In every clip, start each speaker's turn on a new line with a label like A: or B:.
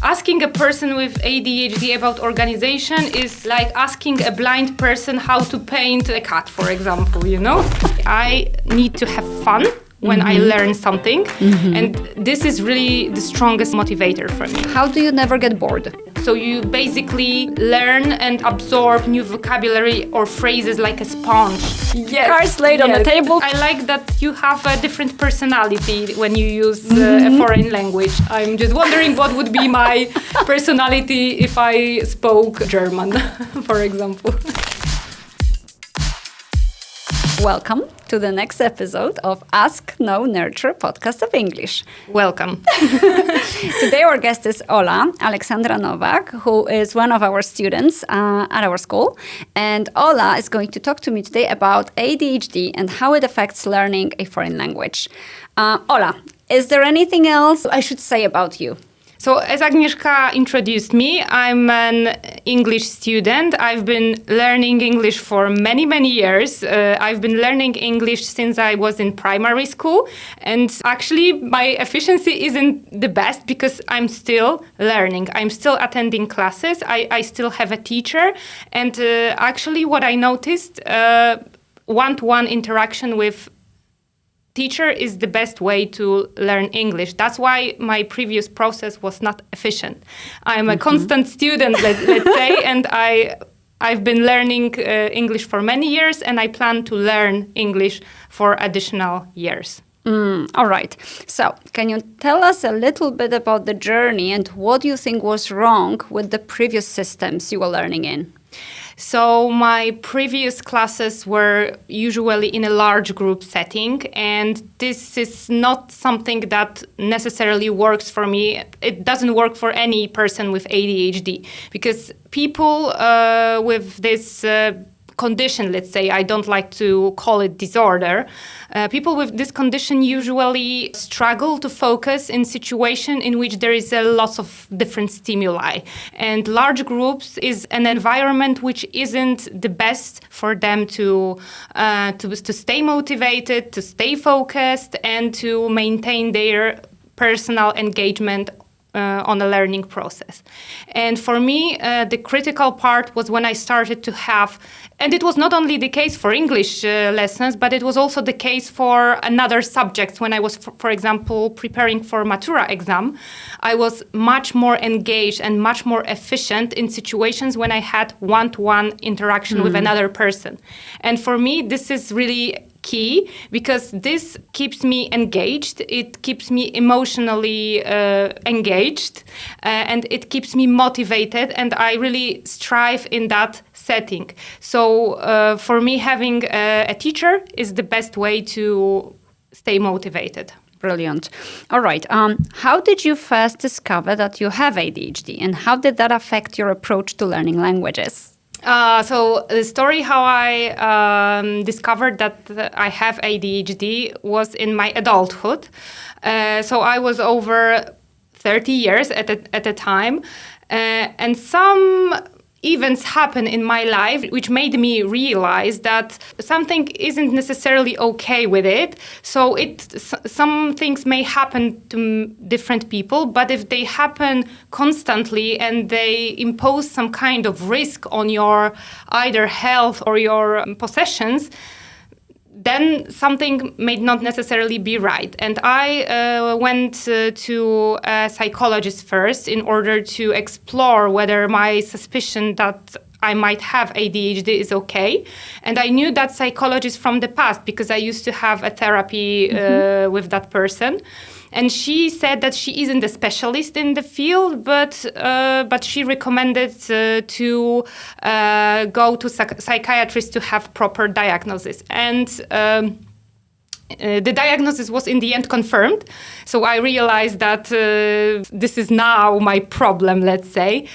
A: Asking a person with ADHD about organization is like asking a blind person how to paint a cat, for example, you know? I need to have fun when I learn something, and this is really the strongest motivator for me.
B: How do you never get bored?
A: So you basically learn and absorb new vocabulary or phrases like a sponge.
B: Yes. Cards laid on the table.
A: I like that you have a different personality when you use a foreign language. I'm just wondering what would be my personality if I spoke German, for example.
B: Welcome to the next episode of Ask, Know, Nurture podcast of English.
A: Welcome.
B: Today our guest is Ola, Alexandra Nowak, who is one of our students at our school. And Ola is going to talk to me today about ADHD and how it affects learning a foreign language. Ola, is there anything else I should say about you?
A: So as Agnieszka introduced me, I'm an English student. I've been learning English for many, many years. I've been learning English since I was in primary school. And actually, my efficiency isn't the best because I'm still learning. I'm still attending classes. I still have a teacher. And actually, what I noticed, one-to-one interaction with teacher is the best way to learn English. That's why my previous process was not efficient. I'm a constant student, let's say, and I've been learning English for many years, and I plan to learn English for additional years.
B: All right. So, can you tell us a little bit about the journey and what you think was wrong with the previous systems you were learning in?
A: So my previous classes were usually in a large group setting, and this is not something that necessarily works for me. It doesn't work for any person with ADHD because people with this condition, let's say, I don't like to call it disorder. People with this condition usually struggle to focus in situation in which there is a lot of different stimuli. And large groups is an environment which isn't the best for them to stay motivated, to stay focused, and to maintain their personal engagement on the learning process. And for me, the critical part was when I started to have, and it was not only the case for English lessons, but it was also the case for another subjects. When I was, for example, preparing for Matura exam, I was much more engaged and much more efficient in situations when I had one-to-one interaction with another person. And for me, this is really key because this keeps me engaged, it keeps me emotionally engaged, and it keeps me motivated, and I really strive in that setting. So for me, having a teacher is the best way to stay motivated.
B: Brilliant. All right. How did you first discover that you have ADHD, and how did that affect your approach to learning languages?
A: So the story how I discovered that I have ADHD was in my adulthood. So I was over 30 years at a time, and some events happened in my life which made me realize that something isn't necessarily okay with it. So some things may happen to different people, but if they happen constantly and they impose some kind of risk on your either health or your possessions, then something may not necessarily be right. And I went to a psychologist first in order to explore whether my suspicion that I might have ADHD is okay. And I knew that psychologist from the past because I used to have a therapy with that person. And she said that she isn't a specialist in the field, but she recommended to go to psychiatrist to have proper diagnosis. And the diagnosis was in the end confirmed. So I realized that this is now my problem, let's say.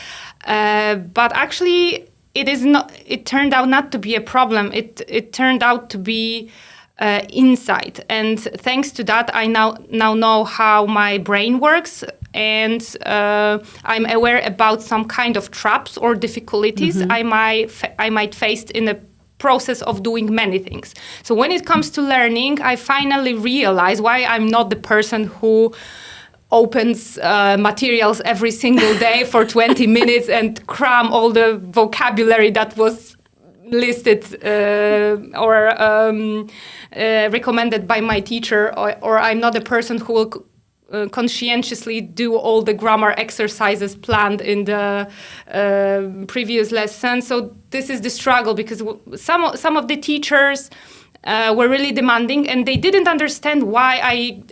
A: But actually, it is not. It turned out not to be a problem. It turned out to be insight, and thanks to that, I now know how my brain works, and I'm aware about some kind of traps or difficulties I might face in the process of doing many things. So when it comes to learning, I finally realize why I'm not the person who opens materials every single day for 20 minutes and cram all the vocabulary that was listed or recommended by my teacher, or I'm not a person who will conscientiously do all the grammar exercises planned in the previous lesson. So this is the struggle, because some of the teachers were really demanding, and they didn't understand why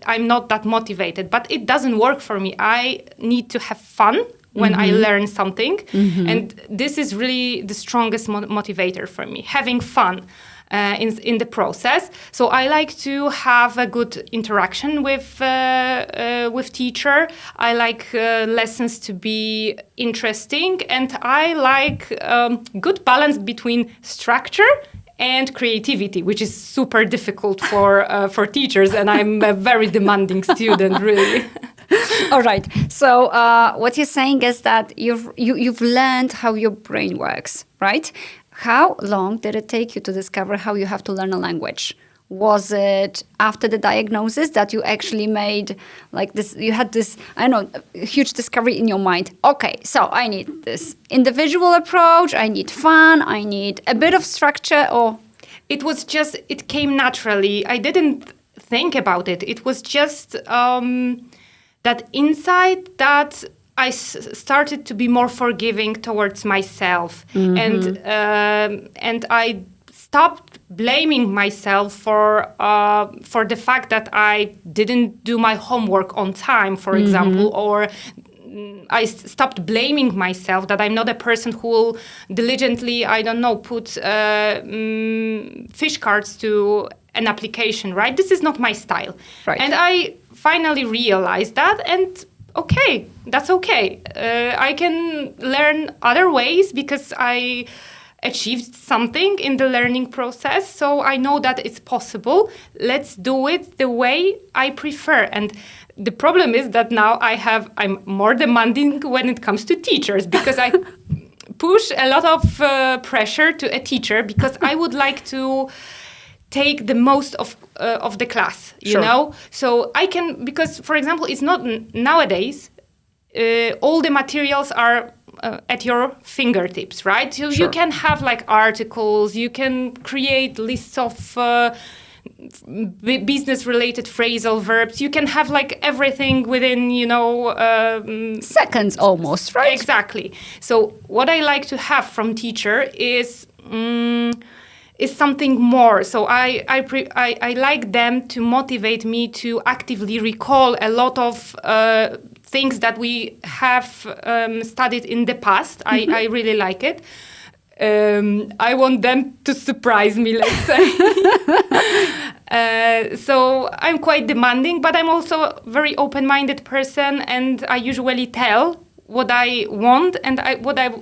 A: I'm not that motivated. But it doesn't work for me. I need to have fun when I learn something. And this is really the strongest motivator for me, having fun in the process. So I like to have a good interaction with teacher. I like lessons to be interesting, and I like good balance between structure and creativity, which is super difficult for teachers, and I'm a very demanding student, really.
B: All right. So what you're saying is that you've learned how your brain works, right? How long did it take you to discover how you have to learn a language? Was it after the diagnosis that you actually made like this, you had this, I don't know, huge discovery in your mind? Okay, so I need this individual approach, I need fun, I need a bit of structure, or?
A: It came naturally. I didn't think about it. It was just that insight that I started to be more forgiving towards myself, and I stopped blaming myself for the fact that I didn't do my homework on time, for example, or I stopped blaming myself that I'm not a person who will diligently, I don't know, put fish cards to an application, right? This is not my style.
B: Right.
A: And I finally realized that, and okay, that's okay. I can learn other ways because I achieved something in the learning process. So I know that it's possible. Let's do it the way I prefer. And the problem is that now I'm more demanding when it comes to teachers, because I push a lot of pressure to a teacher, because I would like to take the most of the class, you know? So I can, because, for example, it's not nowadays, all the materials are at your fingertips, right? So you can have like articles, you can create lists of business-related phrasal verbs. You can have like everything within,
B: seconds almost, right?
A: Exactly. So what I like to have from teacher is something more. So I like them to motivate me to actively recall a lot of things that we have studied in the past. I really like it. I want them to surprise me, let's say. So I'm quite demanding, but I'm also a very open-minded person, and I usually tell what I want and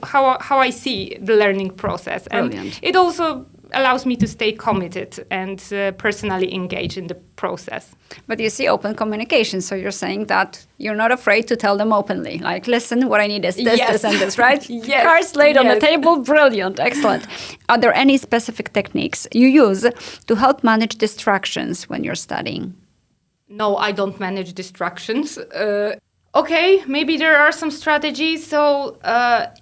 A: how I see the learning process.
B: Brilliant.
A: And it also allows me to stay committed and personally engage in the process.
B: But you see, open communication. So you're saying that you're not afraid to tell them openly. Like, listen, what I need is this, this, and this, right?
A: Yes.
B: Cards laid on the table. Brilliant. Excellent. Are there any specific techniques you use to help manage distractions when you're studying?
A: No, I don't manage distractions. Okay, maybe there are some strategies. So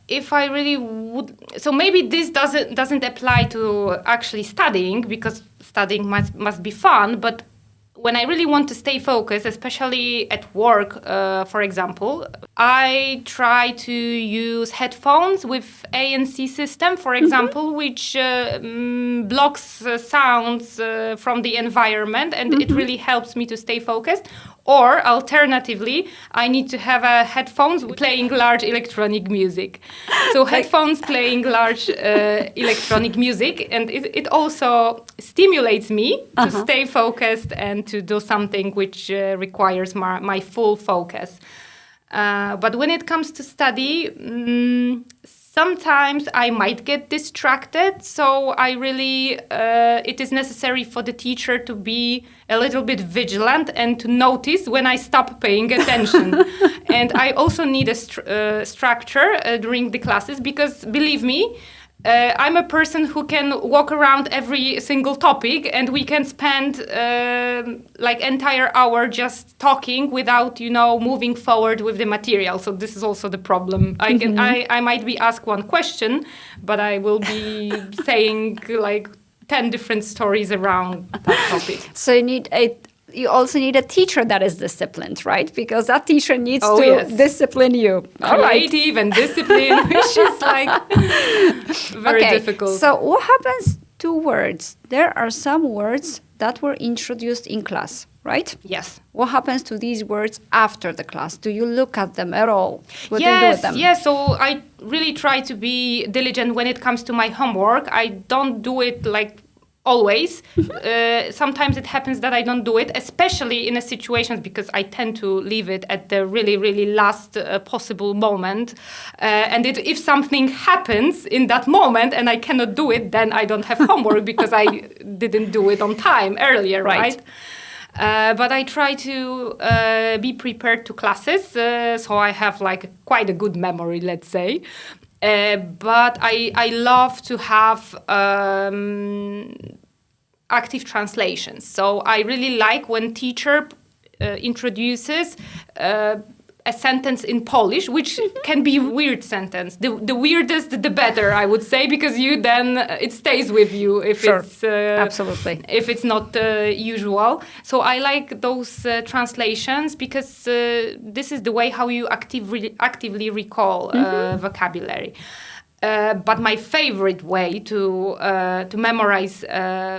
A: if I really would, so maybe this doesn't apply to actually studying, because studying must be fun. But when I really want to stay focused, especially at work, for example, I try to use headphones with ANC system, for example, which blocks sounds from the environment, and it really helps me to stay focused. Or alternatively, I need to have headphones playing large electronic music. So headphones playing large electronic music, and it also stimulates me to stay focused and to do something which requires my full focus. But when it comes to study, sometimes I might get distracted, so I really, it is necessary for the teacher to be a little bit vigilant and to notice when I stop paying attention. And I also need a structure during the classes, because believe me, I'm a person who can walk around every single topic, and we can spend like entire hour just talking without, moving forward with the material. So this is also the problem. I might be asked one question, but I will be saying like 10 different stories around that topic.
B: So you also need a teacher that is disciplined, right? Because that teacher needs to discipline you.
A: Creative and discipline, which is like very difficult.
B: So what happens to words? There are some words that were introduced in class, right?
A: Yes.
B: What happens to these words after the class? Do you look at them at all? What do you do with them?
A: Yes, so I really try to be diligent when it comes to my homework. I don't do it like always. Sometimes it happens that I don't do it, especially in a situations because I tend to leave it at the really, really last possible moment. And if something happens in that moment and I cannot do it, then I don't have homework because I didn't do it on time earlier, right? But I try to be prepared to classes, so I have like quite a good memory, let's say. But I love to have active translations. So I really like when teacher introduces a sentence in Polish, which can be a weird sentence. The weirdest, the better, I would say, because it stays with you if it's
B: absolutely
A: if it's not usual. So I like those translations because this is the way how you actively recall vocabulary. But my favorite way to memorize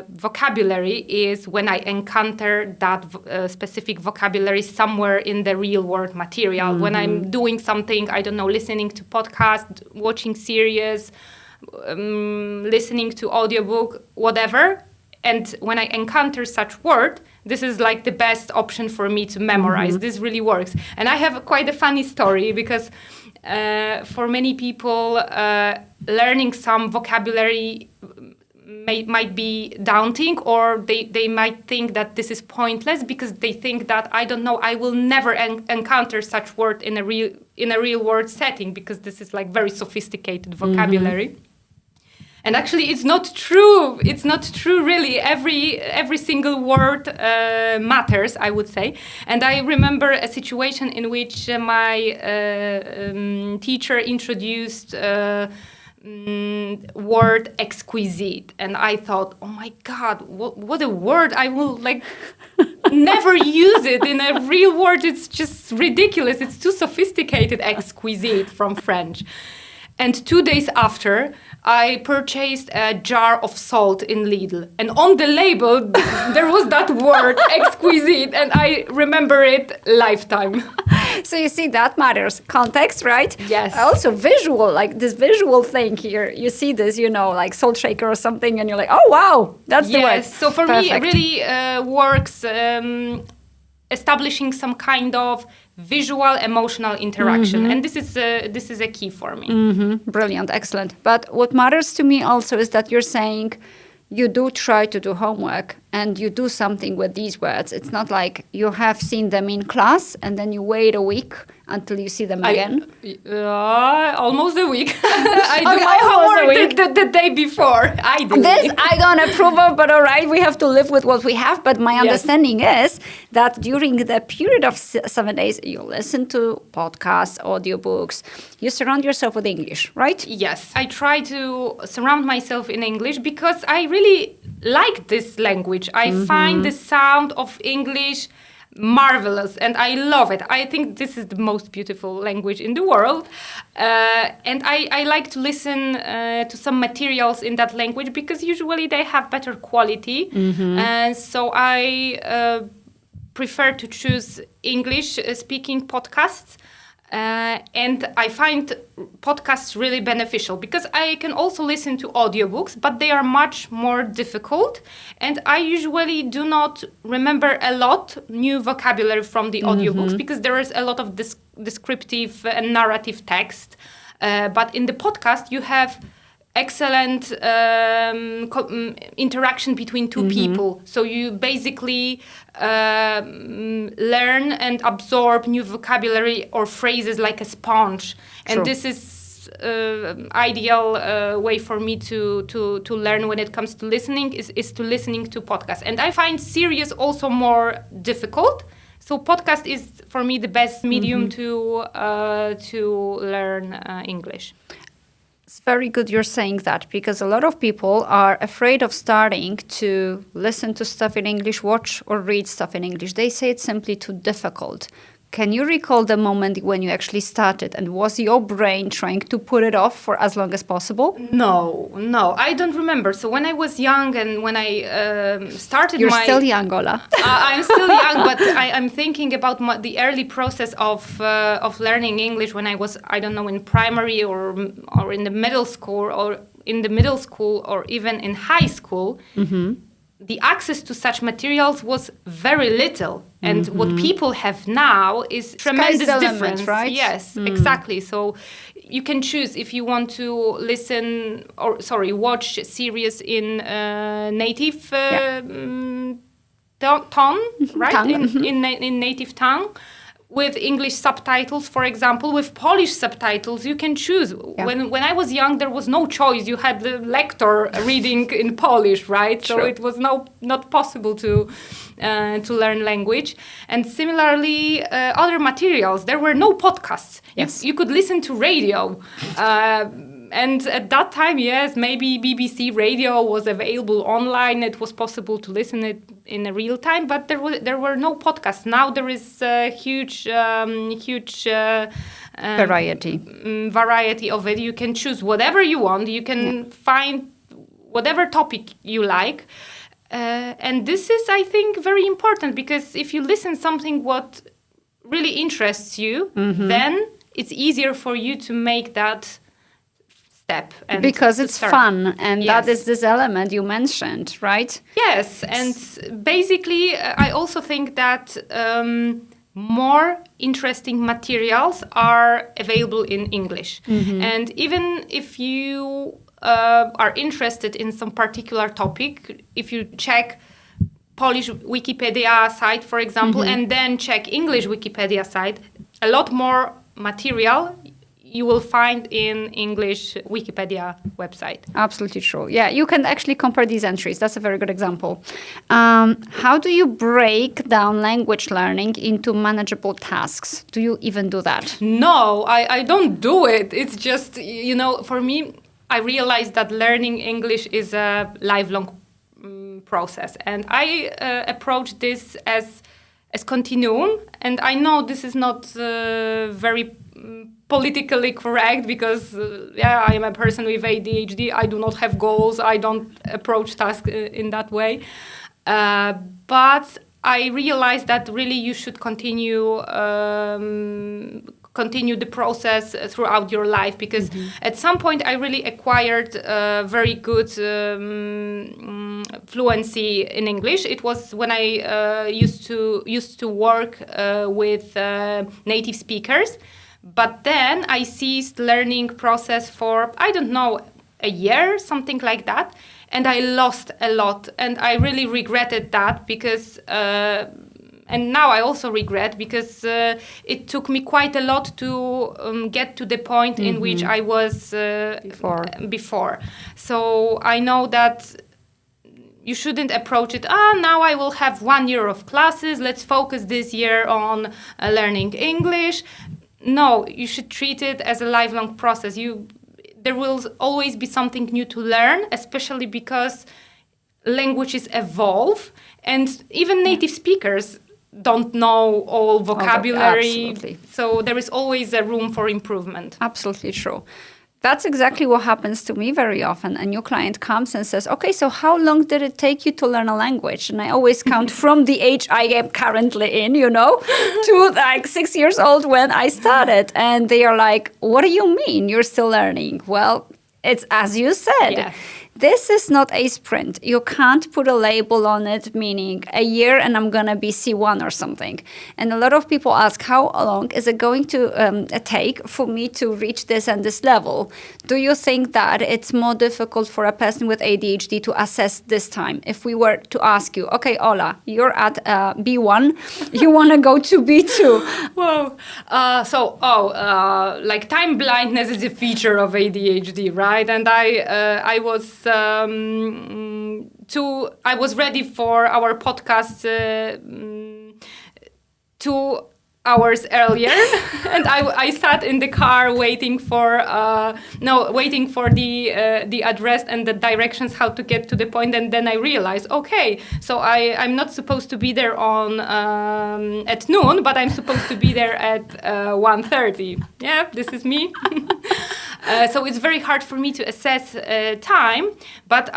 A: vocabulary is when I encounter that specific vocabulary somewhere in the real world material. When I'm doing something, I don't know, listening to podcast, watching series, listening to audiobook, whatever. And when I encounter such word, this is like the best option for me to memorize. This really works. And I have quite a funny story because for many people, learning some vocabulary might be daunting, or they might think that this is pointless because they think that, I don't know, I will never encounter such word in a real world setting because this is like very sophisticated vocabulary. And actually, it's not true. It's not true, really. Every single word matters, I would say. And I remember a situation in which my teacher introduced word exquisite, and I thought, oh my God, what a word! I will like never use it in a real word. It's just ridiculous. It's too sophisticated. Exquisite from French. And 2 days after, I purchased a jar of salt in Lidl. And on the label, there was that word, exquisite. And I remember it lifetime.
B: So you see, that matters. Context, right?
A: Yes.
B: Also visual, like this visual thing here. You see this, like salt shaker or something, and you're like, oh, wow, that's the word.
A: Yes, so for me, it really works establishing some kind of visual emotional interaction, and this is a key for me.
B: Brilliant, excellent. But what matters to me also is that you're saying you do try to do homework and you do something with these words. It's not like you have seen them in class and then you wait a week until you see them again.
A: Almost a week. I do my homework the day before.
B: This I don't approve of, but all right, we have to live with what we have. But my understanding is that during the period of 7 days, you listen to podcasts, audiobooks, you surround yourself with English, right?
A: Yes. I try to surround myself in English because I really like this language. I find the sound of English marvelous and I love it. I think this is the most beautiful language in the world. And I like to listen to some materials in that language because usually they have better quality. And so I prefer to choose English speaking podcasts. And I find podcasts really beneficial because I can also listen to audiobooks, but they are much more difficult. And I usually do not remember a lot new vocabulary from the audiobooks because there is a lot of descriptive and narrative text. But in the podcast, you have excellent interaction between two people. So you basically learn and absorb new vocabulary or phrases like a sponge. And this is most ideal way for me to learn when it comes to listening is to listening to podcasts. And I find series also more difficult. So podcast is for me the best medium to learn English.
B: It's very good you're saying that, because a lot of people are afraid of starting to listen to stuff in English, watch or read stuff in English. They say it's simply too difficult. Can you recall the moment when you actually started, and was your brain trying to put it off for as long as possible?
A: No, I don't remember. So when I was young and when I started
B: You're still young, Ola.
A: I'm still young, but I'm thinking about the early process of learning English when I was, I don't know, in primary or in the middle school or even in high school. Mm-hmm. The access to such materials was very little. And what people have now is tremendous difference,
B: right?
A: Yes, exactly. So you can choose if you want to watch series in native tone, right? In native tongue. With English subtitles, for example, with Polish subtitles, you can choose. Yeah. When I was young, there was no choice. You had the lector reading in Polish, right?
B: True.
A: So it was not possible to learn language. And similarly, other materials. There were no podcasts.
B: Yes.
A: You could listen to radio. And at that time, yes, maybe BBC radio was available online. It was possible to listen it in a real time, but there were no podcasts. Now there is a huge variety of it. You can choose whatever you want. You can find whatever topic you like. And this is, I think, very important, because if you listen something what really interests you, then it's easier for you to make that step. And
B: because it's fun, and that is this element you mentioned, right?
A: Yes, and basically I also think that more interesting materials are available in English. And even if you are interested in some particular topic, if you check Polish Wikipedia site, for example, and then check English Wikipedia site, a lot more material you will find in English Wikipedia website.
B: Absolutely true. Yeah, you can actually compare these entries. That's a very good example. How do you break down language learning into manageable tasks? Do you even do that?
A: No, I don't do it. It's just, for me, I realized that learning English is a lifelong process. And I approach this as continuum. And I know this is not very politically correct, because I am a person with ADHD. I do not have goals. I don't approach tasks in that way. But I realized that really you should continue the process throughout your life, because at some point I really acquired very good fluency in English. It was when I used to work with native speakers. But then I ceased learning process for, I don't know, a year, something like that. And I lost a lot. And I really regretted that, because, and now I also regret, because it took me quite a lot to get to the point in which I was before. So I know that you shouldn't approach it, now I will have 1 year of classes. Let's focus this year on learning English. No, you should treat it as a lifelong process. There will always be something new to learn, especially because languages evolve, and even native speakers don't know all vocabulary.
B: Absolutely.
A: So there is always a room for improvement.
B: Absolutely true. That's exactly what happens to me very often. A new client comes and says, okay, so how long did it take you to learn a language? And I always count from the age I am currently in, to like 6 years old when I started. And they are like, what do you mean you're still learning? Well, it's as you said.
A: Yes.
B: this is not a sprint. You can't put a label on it, meaning a year and I'm going to be C1 or something. And a lot of people ask, how long is it going to take for me to reach this and this level? Do you think that it's more difficult for a person with ADHD to assess this time? If we were to ask you, okay, Ola, you're at B1, you want to go to B2.
A: Whoa. Like time blindness is a feature of ADHD, right? And I was ready for our podcast 2 hours earlier, and I sat in the car waiting for the address and the directions how to get to the point, and then I realized, okay, so I'm not supposed to be there on at noon, but I'm supposed to be there at 1:30. Yeah, this is me. So it's very hard for me to assess time, but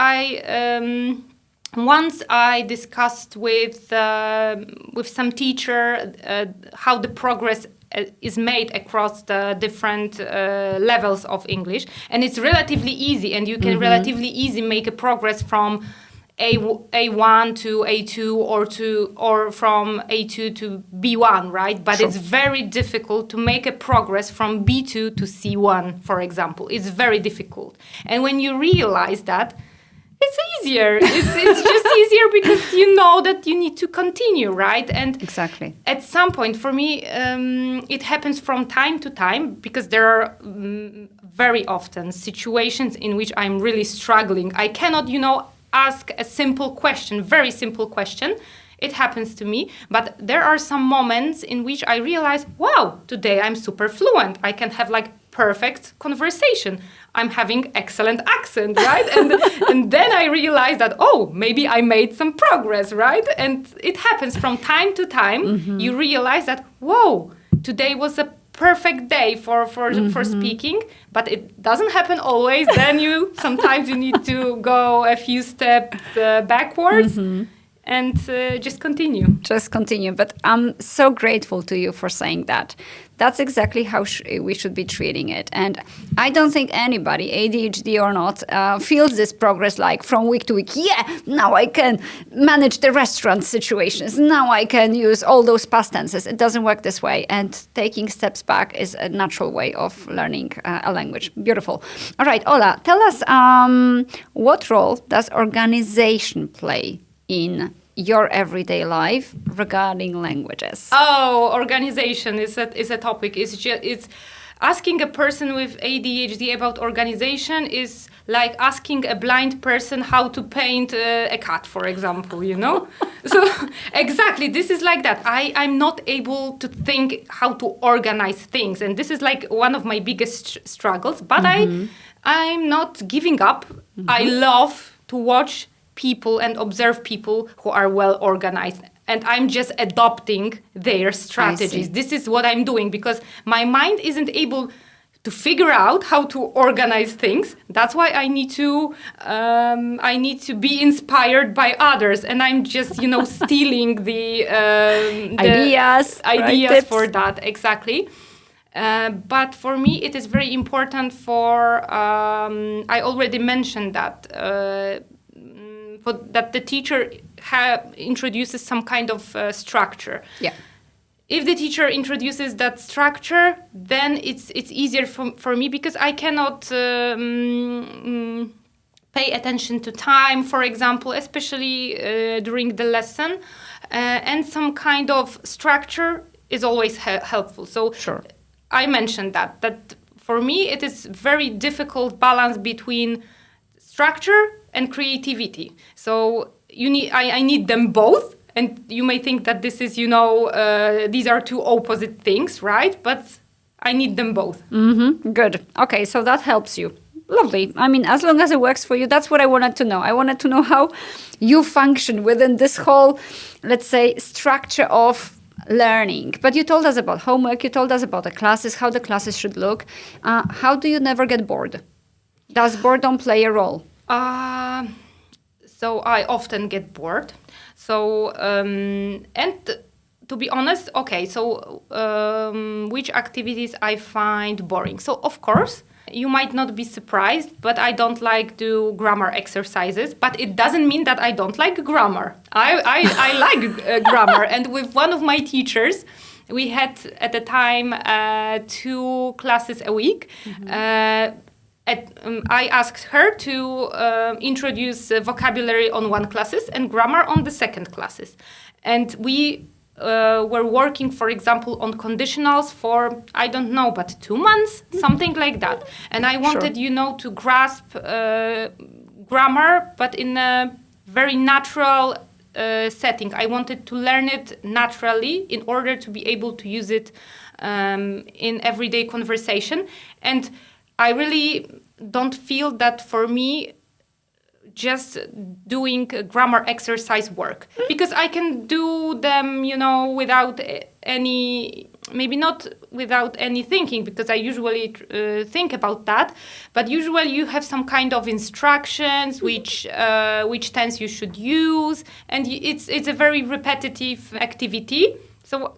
A: once I discussed with some teacher how the progress is made across the different levels of English, and it's relatively easy, and you can relatively easy make a progress from A1 to A2 or from A2 to B1, right? But it's very difficult to make a progress from B2 to C1, for example. It's very difficult, and when you realize that, it's easier. It's just easier because you know that you need to continue, right? And
B: exactly.
A: At some point, for me, it happens from time to time because there are very often situations in which I'm really struggling. I cannot, ask a simple question, very simple question. It happens to me, but there are some moments in which I realize, wow, today I'm super fluent. I can have like perfect conversation. I'm having excellent accent, right? And then I realized that, oh, maybe I made some progress, right? And it happens from time to time. You realize that, whoa, today was a perfect day for speaking, but it doesn't happen always. Then sometimes you need to go a few steps backwards. And just continue.
B: Just continue. But I'm so grateful to you for saying that. That's exactly how we should be treating it. And I don't think anybody, ADHD or not, feels this progress like from week to week. Yeah, now I can manage the restaurant situations. Now I can use all those past tenses. It doesn't work this way. And taking steps back is a natural way of learning a language. Beautiful. All right, Ola, tell us what role does organization play in your everyday life regarding languages?
A: Oh, organization is a topic. It's asking a person with ADHD about organization is like asking a blind person how to paint a cat, for example, So exactly, this is like that. I'm not able to think how to organize things, and this is like one of my biggest struggles, but I'm not giving up. I love to watch people and observe people who are well organized, and I'm just adopting their strategies. This is what I'm doing because my mind isn't able to figure out how to organize things. That's why I need to be inspired by others, and I'm just stealing the
B: ideas right,
A: for that. Exactly. But for me, it is very important I already mentioned that that the teacher introduces some kind of structure.
B: Yeah.
A: If the teacher introduces that structure, then it's easier for me because I cannot pay attention to time, for example, especially during the lesson. And some kind of structure is always helpful. So I mentioned that for me it is very difficult balance between structure and creativity. So I need them both. And you may think that this is, these are two opposite things, right? But I need them both.
B: Good. Okay, so that helps you. Lovely. I mean, as long as it works for you, that's what I wanted to know. I wanted to know how you function within this whole, let's say, structure of learning. But you told us about homework, you told us about the classes, how the classes should look. How do you never get bored? Does boredom play a role?
A: So I often get bored. So, and to be honest, okay, so which activities I find boring? So, of course, You might not be surprised, but I don't like do grammar exercises. But it doesn't mean that I don't like grammar. I like grammar. And with one of my teachers, we had at the time 2 classes a week. I asked her to introduce vocabulary on one classes and grammar on the second classes. And we were working, for example, on conditionals for, I don't know, but 2 months, something like that. And I wanted, to grasp grammar, but in a very natural setting. I wanted to learn it naturally in order to be able to use it in everyday conversation. And I really don't feel that for me just doing grammar exercise work, because I can do them, without any, maybe not without any thinking, because I usually think about that, but usually you have some kind of instructions which tense you should use, and it's a very repetitive activity. So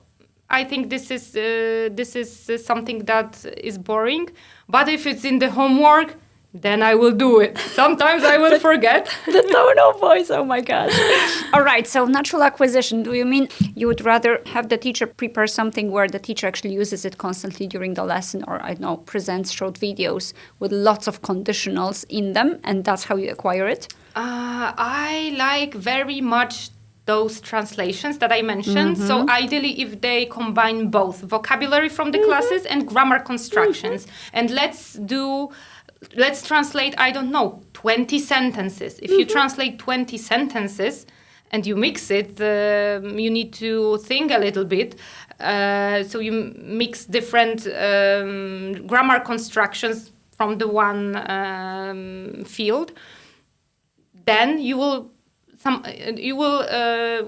A: I think this is something that is boring. But if it's in the homework, then I will do it. Sometimes I will forget.
B: The tone of voice, oh my gosh. All right, so natural acquisition, do you mean you would rather have the teacher prepare something where the teacher actually uses it constantly during the lesson, or, I don't know, presents short videos with lots of conditionals in them, and that's how you acquire it?
A: I like very much those translations that I mentioned. So ideally, if they combine both vocabulary from the classes and grammar constructions, and let's translate, I don't know, 20 sentences. If you translate 20 sentences and you mix it, you need to think a little bit. So you mix different grammar constructions from the one field. Then you will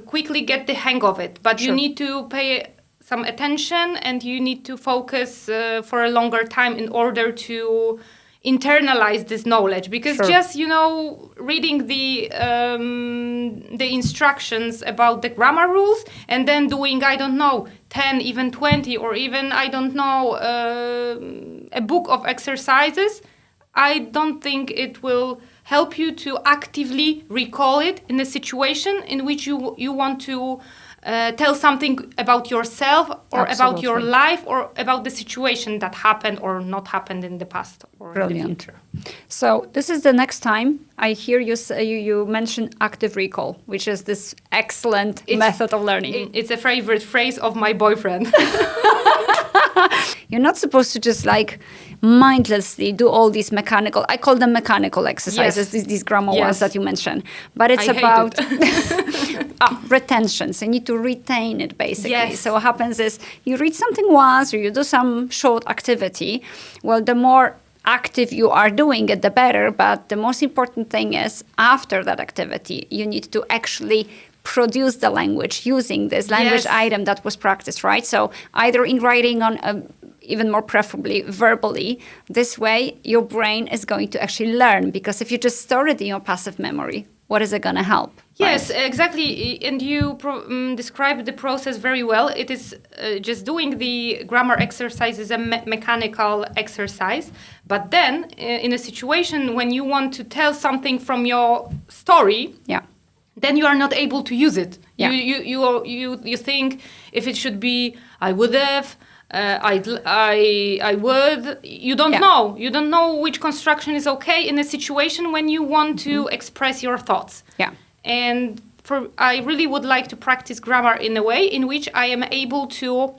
A: quickly get the hang of it. But you need to pay some attention, and you need to focus for a longer time in order to internalize this knowledge, because just reading the instructions about the grammar rules and then doing, I don't know, 10, even 20, or even, I don't know, a book of exercises, I don't think it will help you to actively recall it in a situation in which you want to tell something about yourself, or about your life, or about the situation that happened or not happened in the past or in the future.
B: So this is the next time I hear you say, you mention active recall, which is this excellent method of learning.
A: It's a favorite phrase of my boyfriend.
B: You're not supposed to just mindlessly do all these mechanical, I call them mechanical exercises, these grammar ones that you mentioned. But it's about retention. So you need to retain it, basically.
A: Yes.
B: So what happens is you read something once, or you do some short activity. Well, the more active you are doing it, the better. But the most important thing is, after that activity, you need to actually produce the language using this language item that was practiced, right? So either in writing, on even more preferably verbally. This way, your brain is going to actually learn, because if you just store it in your passive memory, what is it going to help?
A: Yes, exactly. And you described the process very well. It is just doing the grammar exercise is a mechanical exercise. But then, in a situation when you want to tell something from your story, then you are not able to use it. Yeah. You think if it should be, I would have, I would. You don't know. You don't know which construction is okay in a situation when you want to express your thoughts. Yeah. And I really would like to practice grammar in a way in which I am able to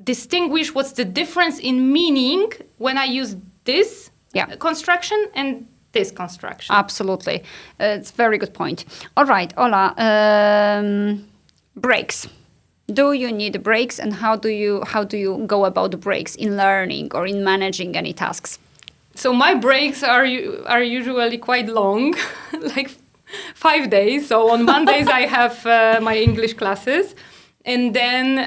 A: distinguish what's the difference in meaning when I use this construction and this construction.
B: Absolutely. It's a very good point. All right, Ola, breaks. Do you need breaks, and how do you go about the breaks in learning or in managing any tasks?
A: So my breaks are usually quite long, like 5 days. So on Mondays I have my English classes. And then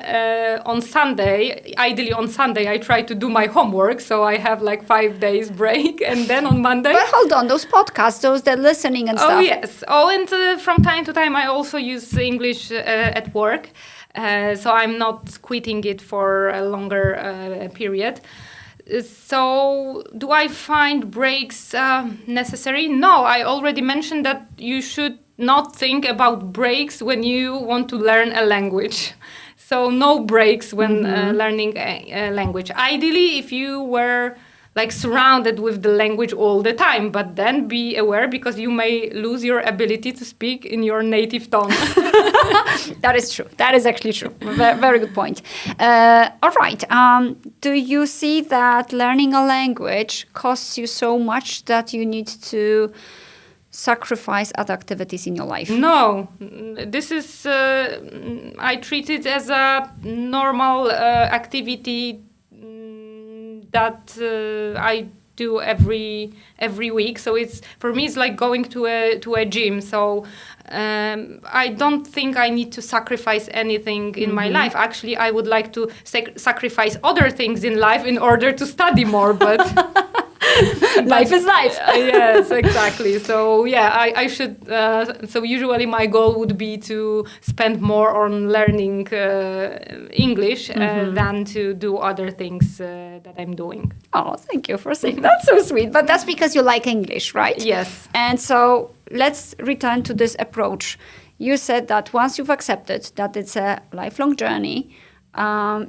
A: on Sunday, ideally on Sunday, I try to do my homework. So I have like 5 days break. And then on Monday...
B: But hold on, those podcasts, those that listening and stuff.
A: Oh, yes. Oh, and from time to time, I also use English at work. So I'm not quitting it for a longer period. So, do I find breaks necessary? No, I already mentioned that you should not think about breaks when you want to learn a language. So, no breaks when learning a language. Ideally, if you were like surrounded with the language all the time, but then be aware because you may lose your ability to speak in your native tongue.
B: That is true. That is actually true. Very good point. All right. Do you see that learning a language costs you so much that you need to sacrifice other activities in your life?
A: No, this is, I treat it as a normal activity that I do every week. So it's, for me, it's like going to a gym. So I don't think I need to sacrifice anything in my life. Actually, I would like to sacrifice other things in life in order to study more, but
B: life is life.
A: Yes, exactly. So yeah, I should. So usually my goal would be to spend more on learning English than to do other things that I'm doing.
B: Oh, thank you for saying that. So sweet. But that's because you like English, right?
A: Yes.
B: And so let's return to this approach. You said that once you've accepted that it's a lifelong journey,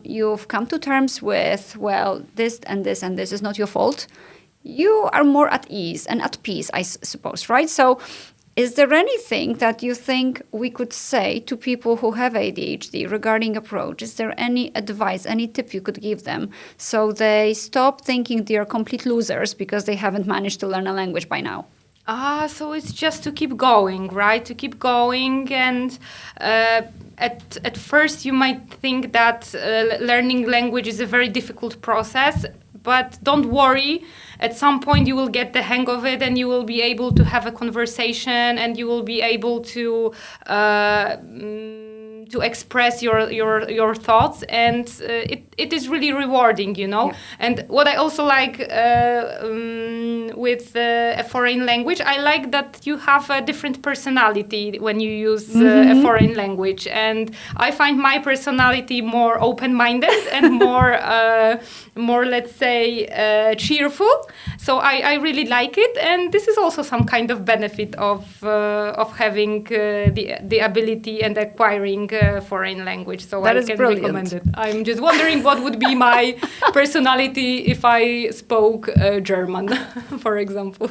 B: you've come to terms with, well, this and this and this is not your fault. You are more at ease and at peace, I suppose, right? So is there anything that you think we could say to people who have ADHD regarding approach? Is there any advice, any tip you could give them so they stop thinking they are complete losers because they haven't managed to learn a language by now?
A: So it's just to keep going, right? To keep going, and at first you might think that learning language is a very difficult process, but don't worry. At some point you will get the hang of it, and you will be able to have a conversation, and you will be able to express your thoughts, and it is really rewarding, you know. Yeah. And what I also like with a foreign language, I like that you have a different personality when you use a foreign language, and I find my personality more open-minded and more let's say cheerful. So I really like it, and this is also some kind of benefit of having the ability and acquiring foreign language. So
B: that
A: I
B: is
A: can
B: brilliant.
A: recommend it. I'm just wondering what would be my personality if I spoke German, for example.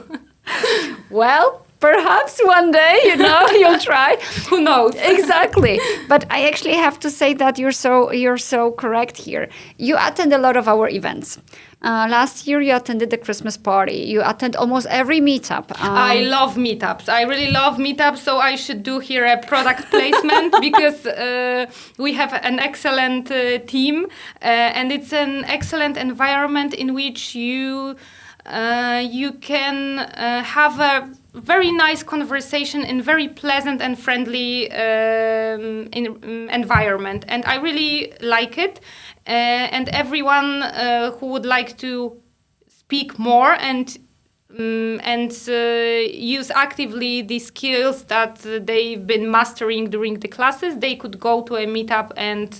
B: Well, perhaps one day, you know, you'll try.
A: Who knows?
B: Exactly. But I actually have to say that you're so correct here. You attend a lot of our events. Last year you attended the Christmas party. You attend almost every meetup.
A: I love meetups. I really love meetups. So I should do here a product placement because we have an excellent team, and it's an excellent environment in which you can have a very nice conversation in very pleasant and friendly environment, and I really like it. And everyone who would like to speak more and use actively the skills that they've been mastering during the classes, they could go to a meetup, and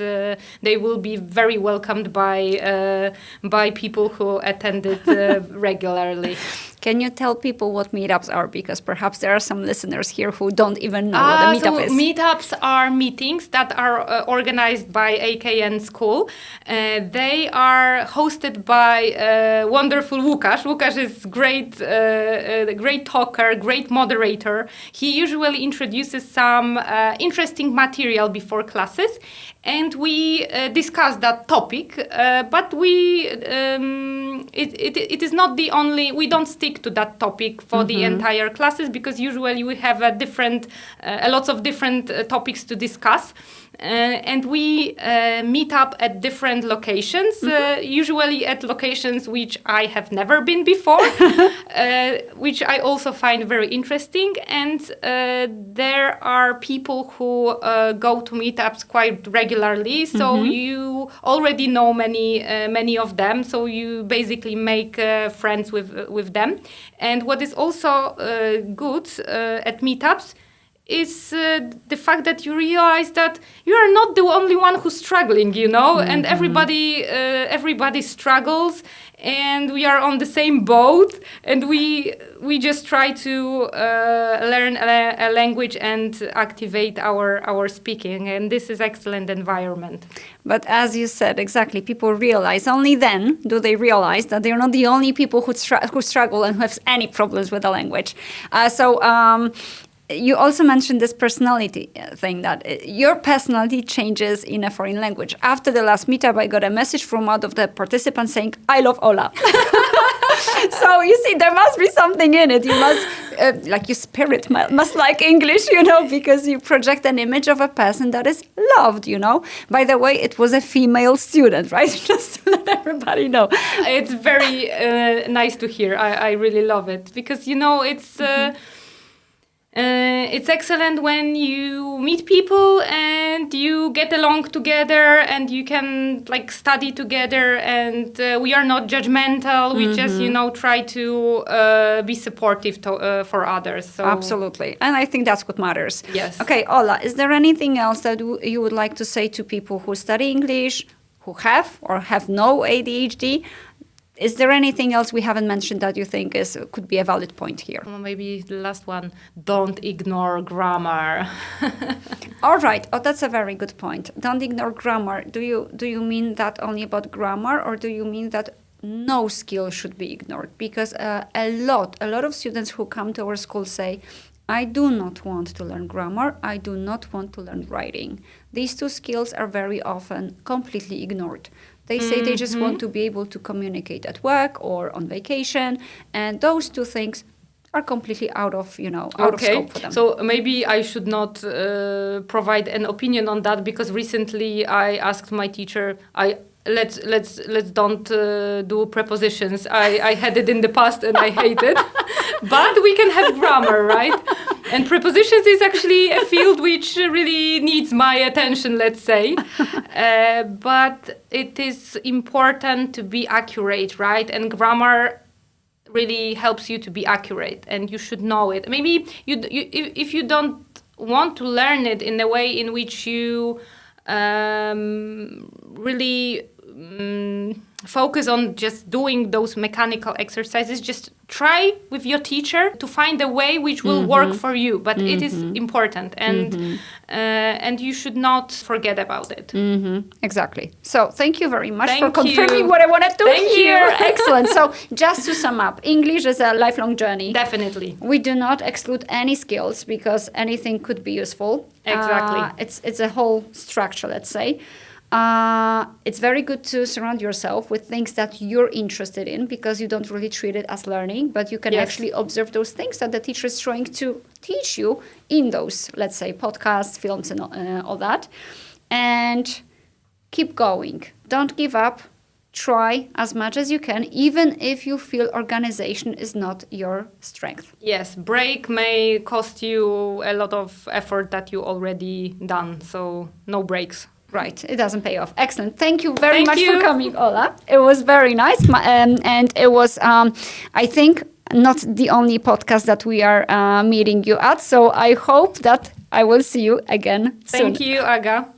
A: they will be very welcomed by people who attended regularly.
B: Can you tell people what meetups are? Because perhaps there are some listeners here who don't even know what a meetup is.
A: Meetups are meetings that are organized by AKN school. They are hosted by wonderful Łukasz. Łukasz is great talker, great moderator. He usually introduces some interesting material before classes, and we discuss that topic. But it is not the only. We don't stick to that topic for the entire classes, because usually we have a lots of different topics to discuss. And we meet up at different locations, usually at locations which I have never been before, which I also find very interesting. And there are people who go to meetups quite regularly, so you already know many of them, so you basically make friends with them. And what is also good at meetups, is the fact that you realize that you are not the only one who's struggling, you know, and everybody struggles, and we are on the same boat, and we just try to learn a language and activate our speaking, and this is excellent environment.
B: But as you said, exactly, people realize, only then do they realize that they're not the only people who struggle and who have any problems with the language. You also mentioned this personality thing, that your personality changes in a foreign language. After the last meetup, I got a message from one of the participants saying, "I love Ola." So you see, there must be something in it. You must, like your spirit must like English, you know, because you project an image of a person that is loved, you know. By the way, it was a female student, right? Just to let everybody know.
A: It's very nice to hear. I really love it because, you know, it's excellent when you meet people and you get along together and you can like study together, and we are not judgmental. We just, you know, try to be supportive for others. So.
B: Absolutely. And I think that's what matters.
A: Yes.
B: Okay, Ola, is there anything else that you would like to say to people who study English, who have or have no ADHD? Is there anything else we haven't mentioned that you think could be a valid point here?
A: Well, maybe the last one, don't ignore grammar.
B: All right. Oh, that's a very good point. Don't ignore grammar. Do you mean that only about grammar, or do you mean that no skill should be ignored? Because a lot of students who come to our school say, I do not want to learn grammar. I do not want to learn writing. These two skills are very often completely ignored. They say they just want to be able to communicate at work or on vacation, and those two things are completely out of scope for them.
A: So maybe I should not provide an opinion on that, because recently I asked my teacher, let's don't do prepositions. I had it in the past and I hate it, but we can have grammar, right? And prepositions is actually a field which really needs my attention, let's say. But it is important to be accurate, right? And grammar really helps you to be accurate, and you should know it. Maybe if you don't want to learn it in a way in which you really focus on just doing those mechanical exercises, just try with your teacher to find a way which will work for you. But it is important, and you should not forget about it.
B: Exactly. So thank you very much for confirming what I wanted to hear. Excellent. So just to sum up, English is a lifelong journey.
A: Definitely.
B: We do not exclude any skills, because anything could be useful.
A: Exactly.
B: It's a whole structure, let's say. It's very good to surround yourself with things that you're interested in, because you don't really treat it as learning, but you can actually observe those things that the teacher is trying to teach you in those, let's say, podcasts, films, and all that. And keep going. Don't give up. Try as much as you can, even if you feel organization is not your strength.
A: Yes, break may cost you a lot of effort that you already done, so no breaks.
B: Right, it doesn't pay off. Excellent. Thank you very much for coming, Ola. It was very nice. And it was, I think, not the only podcast that we are meeting you at. So I hope that I will see you again soon.
A: Thank you, Aga.